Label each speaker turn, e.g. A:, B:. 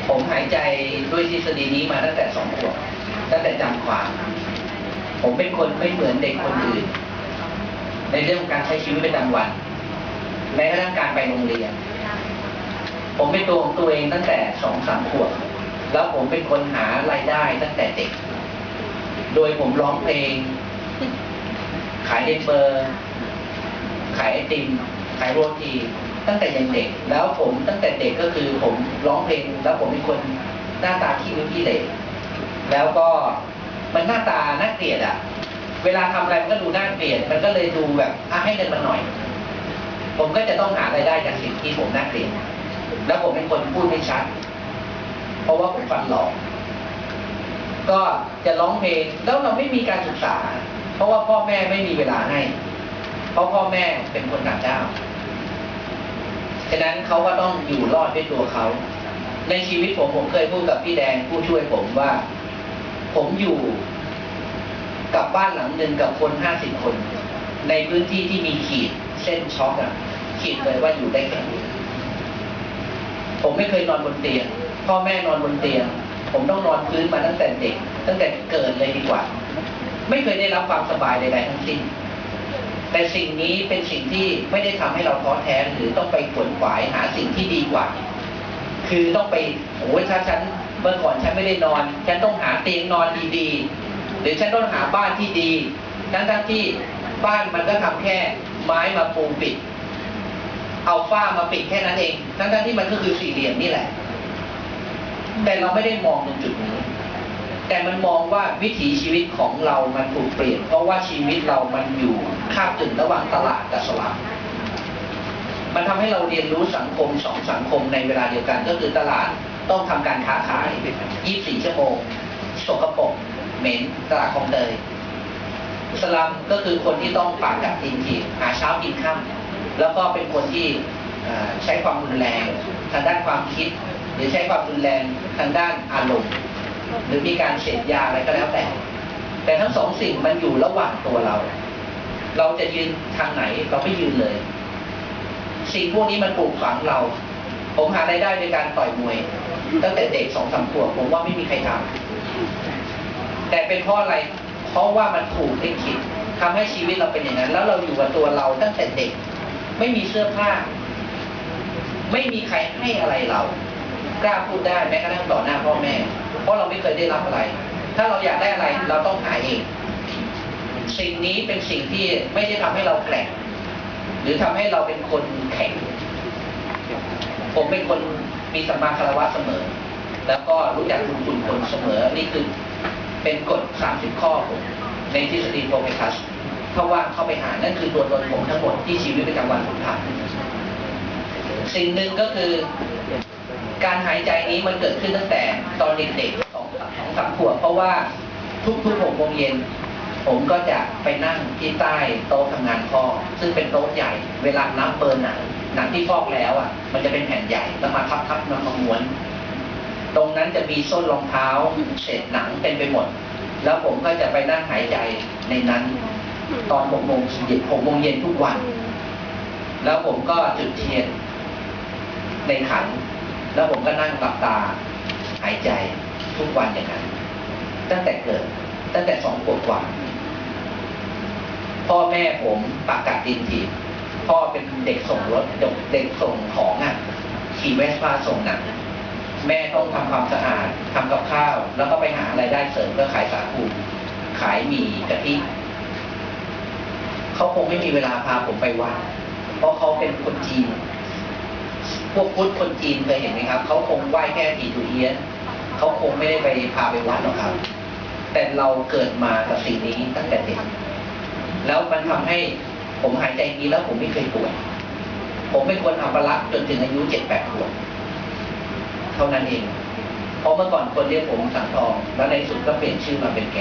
A: ผมหายใจด้วยทฤษฎีนี้มาตั้งแต่2 ขวบตั้งแต่จำความ ผมเป็นคนไม่เหมือนเด็กคนอื่นในเรื่องการใช้ชีวิตประจำวันแม้กระทั่งการไปโรงเรียนผมเป็นตัวของตัวเองตั้งแต่2-3 ขวบแล้วผมเป็นคนหารายได้ตั้งแต่เด็กโดยผมร้องเพลงขายเดนเบอร์ขายไอติมขายโรตีตั้งแต่ยังเด็กแล้วผมตั้งแต่เด็กก็คือผมร้องเพลงแล้วผมเป็นคนหน้าตาขี้ริ้วขี้เหร่แล้วก็มันหน้าตาน่าเกลียดอ่ะเวลาทำอะไรมันก็ดูน่าเกลียดมันก็เลยดูแบบให้เงินมันหน่อยผมก็จะต้องหารายได้จากสิ่งที่ผมน่าเกลียดแล้วผมเป็นคนพูดไม่ชัดเพราะว่าผมฟันหลอกก็จะร้องเพลงแล้วเราไม่มีการศึกษาเพราะว่าพ่อแม่ไม่มีเวลาให้เพราะพ่อแม่เป็นคนต่างด้าวฉะนั้นเขาก็ต้องอยู่รอดด้วยตัวเขาในชีวิตผมเคยพูดกับพี่แดงผู้ช่วยผมว่าผมอยู่กับบ้านหลังหนึ่งกับคน50 คนในพื้นที่ที่มีขีดเส้นช็อกอะขีดเลยว่าอยู่ได้แค่นี้ผมไม่เคยนอนบนเตียงพ่อแม่นอนบนเตียงผมต้องนอนพื้นมาตั้งแต่เด็กตั้งแต่เกิดเลยดีกว่าไม่เคยได้รับความสบายใดๆทั้งสิ้นแต่สิ่งนี้เป็นสิ่งที่ไม่ได้ทำให้เราท้อแท้หรือต้องไปขวนขวายหาสิ่งที่ดีกว่าคือต้องไปโอ้ยถ้าฉันเมื่อก่อนฉันไม่ได้นอนฉันต้องหาเตียงนอนดีๆหรือฉันต้องหาบ้านที่ดีทั้งที่บ้านมันก็ทำแค่ไม้มาปูปิดเอาฝ้ามาปิดแค่นั้นเองทั้งที่มันก็คือสี่เหลี่ยมนี่แหละแต่เราไม่ได้มองตรงจุดนี้แต่มันมองว่าวิถีชีวิตของเรามันถูกเปลี่ยนเพราะว่าชีวิตเรามันอยู่ข้ามจุดระหว่างตลาดกับสลัมมันทำให้เราเรียนรู้สังคม2 สังคมในเวลาเดียวกันก็คือตลาดต้องทำการค้าขาย24 ชั่วโมงสกปรกเหม็นตลาดคลองเตยสลัมก็คือคนที่ต้องปากกัดตีนถีบหาเช้ากินค่ำแล้วก็เป็นคนที่ใช้ความรุนแรงทางด้านความคิดหรือใช้ความรุนแรงทางด้านอารมณ์หรือมีการเสพยาอะไรก็แล้วแต่ทั้ง2 สิ่งมันอยู่ระหว่างตัวเราจะยืนทางไหนเราไม่ยืนเลยสิ่งพวกนี้มันปลูกฝังเราผมหารายได้ในการต่อยมวยตั้งแต่เด็ก2-3 ขวบผมว่าไม่มีใครทำแต่เป็นเพราะอะไรเพราะว่ามันถูกลิขิตทำให้ชีวิตเราเป็นอย่างนั้นแล้วเราอยู่กับตัวเราตั้งแต่เด็กไม่มีเสื้อผ้าไม่มีใครให้อะไรเรากล้าพูดได้แม้กระทั่งต่อหน้าพ่อแม่เพราะเราไม่เคยได้รับอะไรถ้าเราอยากได้อะไรเราต้องหาเองสิ่งนี้เป็นสิ่งที่ไม่ได้ทำให้เราแกร่งหรือทำให้เราเป็นคนแข็งผมเป็นคนมีสัมมาคารวะเสมอแล้วก็รู้จักบุญคุณคนเสมอนี่คือเป็นกฎ30 ข้อผมในทฤษฎีโพเมคัสถ้าว่างเข้าไปหานั่นคือตัวตนผมทั้งหมดที่ชีวิตประจำวันผมทำสิ่งหนึ่งก็คือการหายใจนี้มันเกิดขึ้นตั้งแต่ตอนเด็กๆ2-3 ขวบเพราะว่าทุก6 โมงเย็นผมก็จะไปนั่งที่ใต้โต๊ะทำงานพ่อซึ่งเป็นโต๊ะใหญ่เวลานับเบอร์หนังที่ฟอกแล้วอ่ะมันจะเป็นแผ่นใหญ่แล้วมาทับมาม้วนตรงนั้นจะมีส้นรองเท้าเศษหนังเต็มไปหมดแล้วผมก็จะไปนั่งหายใจในนั้นตอน6 โมงเย็นทุกวันแล้วผมก็จุดเทียนในขันแล้วผมก็นั่งหลับตาหายใจทุกวันอย่างนั้นตั้งแต่เกิดตั้งแต่2 ขวบกว่าพ่อแม่ผมปากกัดตีนถีบพ่อเป็นเด็กส่งรถเด็กส่งของขี่เวสป้าส่งหนังแม่ต้องทำความสะอาดทำกับข้าวแล้วก็ไปหารายได้เสริมก็ขายสาคูขายหมี่กะทิเขาคงไม่มีเวลาพาผมไปวัดเพราะเขาเป็นคนจีนพวกพุทธคนจีนเคยเห็นไหมครับเขาคงไหว้แค่ผีตุเอียนเขาคงไม่ได้ไปพาไปวัดหรอกครับแต่เราเกิดมากับสิ่งนี้ตั้งแต่เด็กแล้วมันทำให้ผมหายใจดีแล้วผมไม่เคยป่วยผมเป็นคนอัปลักษณ์จนถึงอายุ7-8 ขวบเท่านั้นเองเพราะเมื่อก่อนคนเรียกผมสังทองแล้วในสุดก็เปลี่ยนชื่อมาเป็นแก